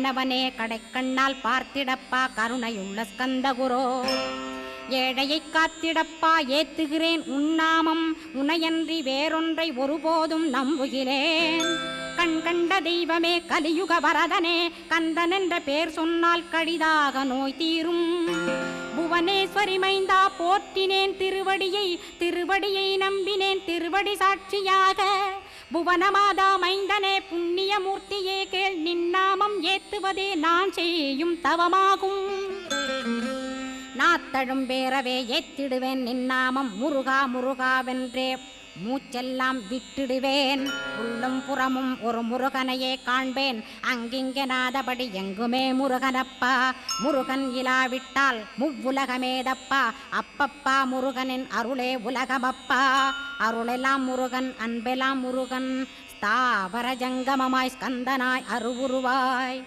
கணவனே கடைக்கண்ணால் பார்த்திடப்பா கருணையுள்ள ஸ்கந்தகுரோ ஏழையை காத்திடப்பா ஏத்துகிறேன் உன்னாமம் உனையன்றி வேறொன்றை ஒருபோதும் நம்புகிறேன் கண் கண்ட தெய்வமே கலியுக வரதனே கந்தன் என்ற பேர் சொன்னால் கடிதாக நோய் தீரும் புவனேஸ்வரி மைந்தா போற்றினேன் திருவடியை நம்பினேன் திருவடி சாட்சியாக புவனமாதா மைந்தனே புண்ணியமூர்த்தியே கேள் நின்னாமம் ஏத்துவதே நான் செய்யும் தவமாகும் நாத்தழும் பேரவே ஏத்திடுவேன் நின்னாமம் முருகா முருகாவென்றே மூச்செல்லாம் விட்டிடுவேன் உள்ளும் புறமும் ஒரு முருகனையே காண்பேன் அங்கிங்கெனாதபடி எங்குமே முருகனப்பா முருகன் இலாவிட்டால் முவ்வுலகமேதப்பா அப்பப்பா முருகனின் அருளே உலகமப்பா அருளெல்லாம் முருகன் அன்பெல்லாம் முருகன் ஸ்தாவர ஜங்கமமாய் ஸ்கந்தனாய் அருவுருவாய்